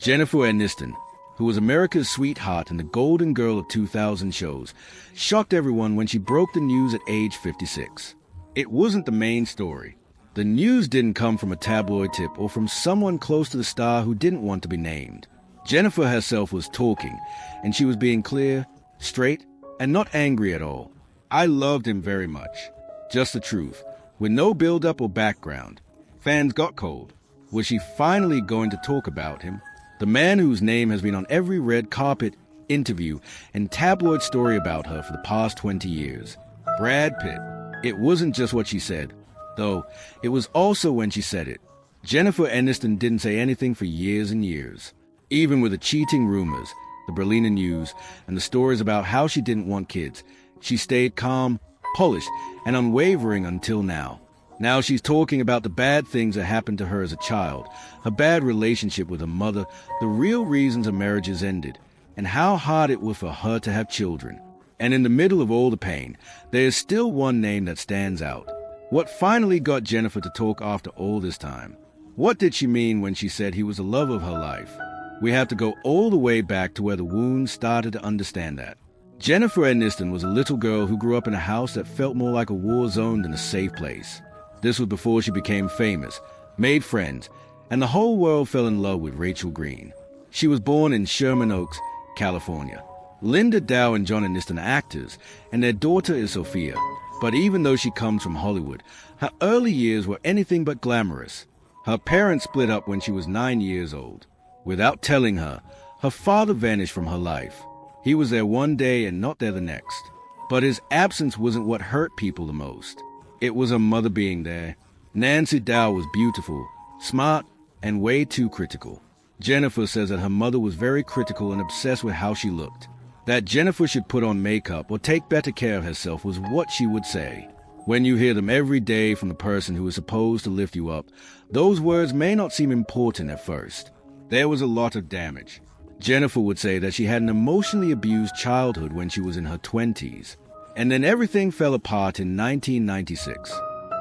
Jennifer Aniston, who was America's sweetheart and the golden girl of 2000 shows, shocked everyone when she broke the news at age 56. It wasn't the main story. The news didn't come from a tabloid tip or from someone close to the star who didn't want to be named. Jennifer herself was talking, and she was being clear, straight, and not angry at all. I loved him very much. Just the truth, with no build-up or background. Fans got cold. Was she finally going to talk about him? The man whose name has been on every red carpet, interview, and tabloid story about her for the past 20 years. Brad Pitt. It wasn't just what she said, though it was also when she said it. Jennifer Aniston didn't say anything for years and years. Even with the cheating rumors, the Berliner news, and the stories about how she didn't want kids, she stayed calm, polished, and unwavering until now. Now she's talking about the bad things that happened to her as a child, her bad relationship with her mother, the real reasons her marriages ended, and how hard it was for her to have children. And in the middle of all the pain, there is still one name that stands out. What finally got Jennifer to talk after all this time? What did she mean when she said he was the love of her life? We have to go all the way back to where the wounds started to understand that. Jennifer Aniston was a little girl who grew up in a house that felt more like a war zone than a safe place. This was before she became famous, made friends, and the whole world fell in love with Rachel Green. She was born in Sherman Oaks, California. Linda Dow and John Aniston are actors, and their daughter is Sophia. But even though she comes from Hollywood, her early years were anything but glamorous. Her parents split up when she was 9 years old. Without telling her, her father vanished from her life. He was there one day and not there the next. But his absence wasn't what hurt people the most. It was her mother being there. Nancy Dow was beautiful, smart, and way too critical. Jennifer says that her mother was very critical and obsessed with how she looked. That Jennifer should put on makeup or take better care of herself was what she would say. When you hear them every day from the person who is supposed to lift you up, those words may not seem important at first. There was a lot of damage. Jennifer would say that she had an emotionally abused childhood when she was in her 20s. And then everything fell apart in 1996.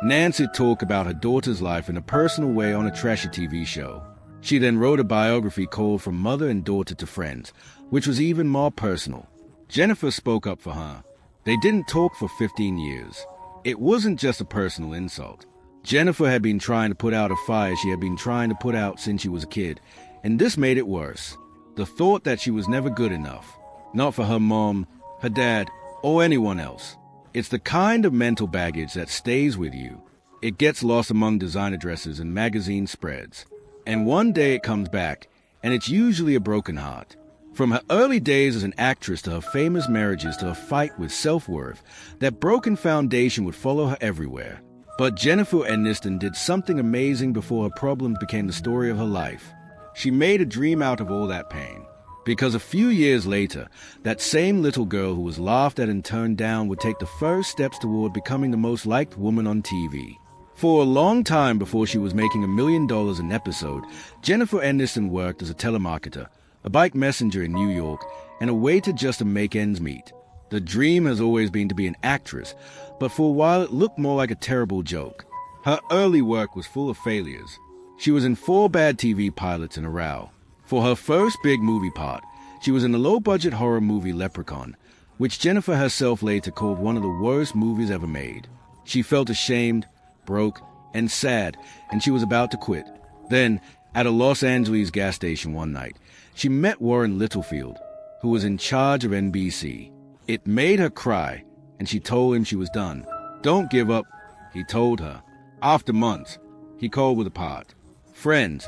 Nancy talked about her daughter's life in a personal way on a trashy TV show. She then wrote a biography called From Mother and Daughter to Friends, which was even more personal. Jennifer spoke up for her. They didn't talk for 15 years. It wasn't just a personal insult. Jennifer had been trying to put out a fire she had been trying to put out since she was a kid, and this made it worse. The thought that she was never good enough. Not for her mom, her dad, or anyone else. It's the kind of mental baggage that stays with you. It gets lost among designer dresses and magazine spreads. And one day it comes back, and it's usually a broken heart. From her early days as an actress to her famous marriages to her fight with self-worth, that broken foundation would follow her everywhere. But Jennifer Aniston did something amazing before her problems became the story of her life. She made a dream out of all that pain. Because a few years later, that same little girl who was laughed at and turned down would take the first steps toward becoming the most liked woman on TV. For a long time before she was making $1 million an episode, Jennifer Aniston worked as a telemarketer, a bike messenger in New York, and a waiter just to make ends meet. The dream has always been to be an actress, but for a while it looked more like a terrible joke. Her early work was full of failures. She was in 4 bad TV pilots in a row. For her first big movie part, she was in the low-budget horror movie Leprechaun, which Jennifer herself later called one of the worst movies ever made. She felt ashamed, broke, and sad, and she was about to quit. Then, at a Los Angeles gas station one night, she met Warren Littlefield, who was in charge of NBC. It made her cry, and she told him she was done. Don't give up, he told her. After months, he called with a part. Friends.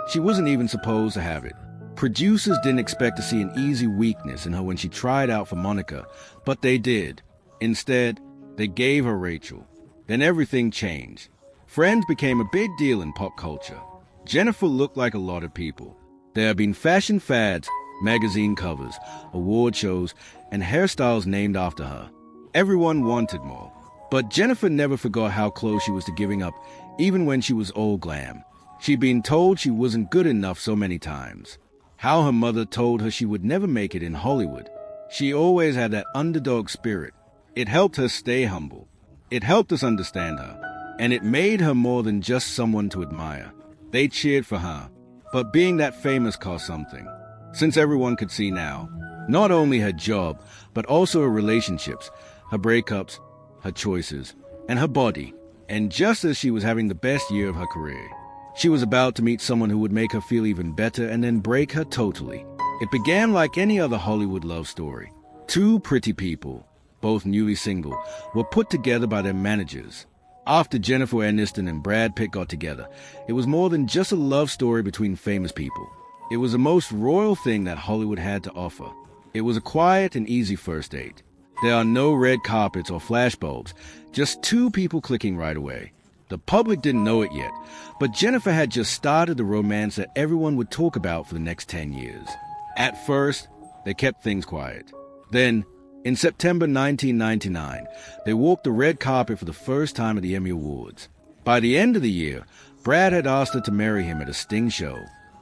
She wasn't even supposed to have it. Producers didn't expect to see an easy weakness in her when she tried out for Monica, but they did. Instead, they gave her Rachel. Then everything changed. Friends became a big deal in pop culture. Jennifer looked like a lot of people. There have been fashion fads, magazine covers, award shows, and hairstyles named after her. Everyone wanted more. But Jennifer never forgot how close she was to giving up, even when she was all glam. She'd been told she wasn't good enough so many times. How her mother told her she would never make it in Hollywood. She always had that underdog spirit. It helped her stay humble. It helped us understand her. And it made her more than just someone to admire. They cheered for her. But being that famous cost something, since everyone could see now. Not only her job, but also her relationships, her breakups, her choices, and her body. And just as she was having the best year of her career, she was about to meet someone who would make her feel even better and then break her totally. It began like any other Hollywood love story. Two pretty people, both newly single, were put together by their managers. After Jennifer Aniston and Brad Pitt got together, it was more than just a love story between famous people. It was the most royal thing that Hollywood had to offer. It was a quiet and easy first date. There are no red carpets or flashbulbs, just two people clicking right away. The public didn't know it yet, but Jennifer had just started the romance that everyone would talk about for the next 10 years. At first, they kept things quiet. Then, in September 1999, they walked the red carpet for the first time at the Emmy Awards. By the end of the year, Brad had asked her to marry him at a Sting show.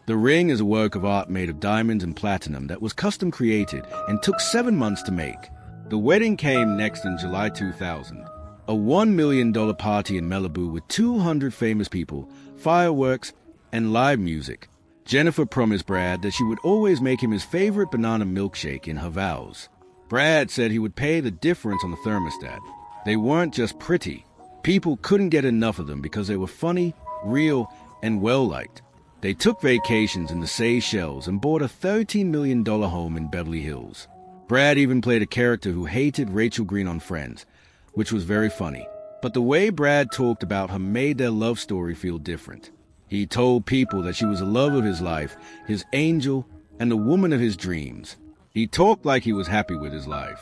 The ring is a work of art made of diamonds and platinum that was custom created and took 7 months to make. The wedding came next in July 2000. A $1 million party in Malibu with 200 famous people, fireworks, and live music. Jennifer promised Brad that she would always make him his favorite banana milkshake in her vows. Brad said he would pay the difference on the thermostat. They weren't just pretty. People couldn't get enough of them because they were funny, real, and well-liked. They took vacations in the Seychelles and bought a $13 million home in Beverly Hills. Brad even played a character who hated Rachel Green on Friends, which was very funny. But the way Brad talked about her made their love story feel different. He told people that she was the love of his life, his angel, and the woman of his dreams. He talked like he was happy with his life.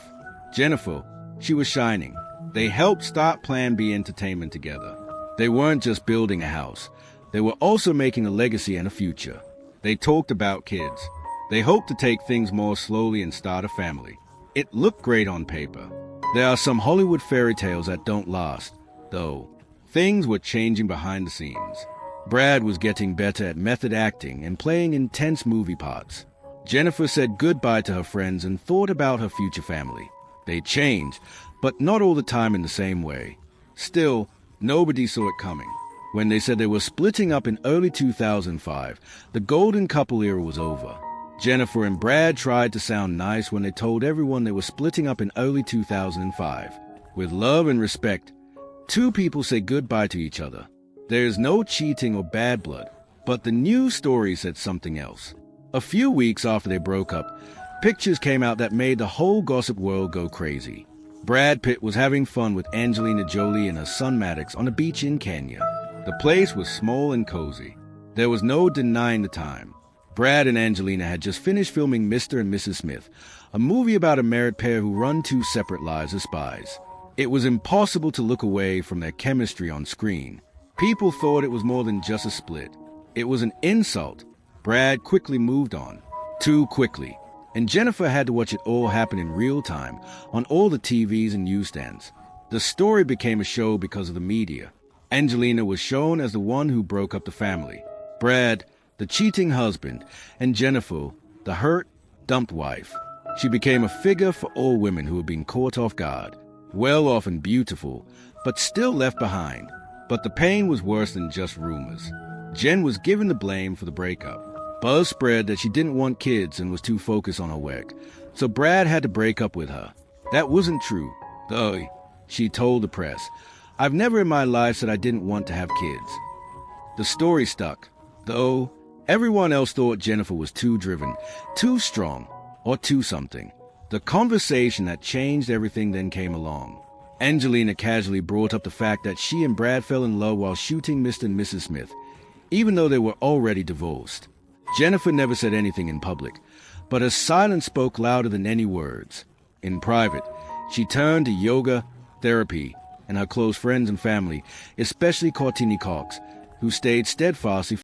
Jennifer, she was shining. They helped start Plan B Entertainment together. They weren't just building a house. They were also making a legacy and a future. They talked about kids. They hoped to take things more slowly and start a family. It looked great on paper. There are some Hollywood fairy tales that don't last, though. Things were changing behind the scenes. Brad was getting better at method acting and playing intense movie parts. Jennifer said goodbye to her friends and thought about her future family. They changed, but not all the time in the same way. Still, nobody saw it coming. When they said they were splitting up in early 2005, the golden couple era was over. Jennifer and Brad tried to sound nice when they told everyone they were splitting up in early 2005. With love and respect, two people say goodbye to each other. There is no cheating or bad blood, but the news story said something else. A few weeks after they broke up, pictures came out that made the whole gossip world go crazy. Brad Pitt was having fun with Angelina Jolie and her son Maddox on a beach in Kenya. The place was small and cozy. There was no denying the time. Brad and Angelina had just finished filming Mr. and Mrs. Smith, a movie about a married pair who run two separate lives as spies. It was impossible to look away from their chemistry on screen. People thought it was more than just a split. It was an insult. Brad quickly moved on. Too quickly. And Jennifer had to watch it all happen in real time, on all the TVs and newsstands. The story became a show because of the media. Angelina was shown as the one who broke up the family. Brad, the cheating husband, and Jennifer, the hurt, dumped wife. She became a figure for all women who had been caught off guard, well off and beautiful, but still left behind. But the pain was worse than just rumors. Jen was given the blame for the breakup. Buzz spread that she didn't want kids and was too focused on her work, so Brad had to break up with her. That wasn't true, though, she told the press. I've never in my life said I didn't want to have kids. The story stuck, though. Everyone else thought Jennifer was too driven, too strong, or too something. The conversation that changed everything then came along. Angelina casually brought up the fact that she and Brad fell in love while shooting Mr. and Mrs. Smith, even though they were already divorced. Jennifer never said anything in public, but her silence spoke louder than any words. In private, she turned to yoga, therapy, and her close friends and family, especially Courtney Cox, who stayed steadfastly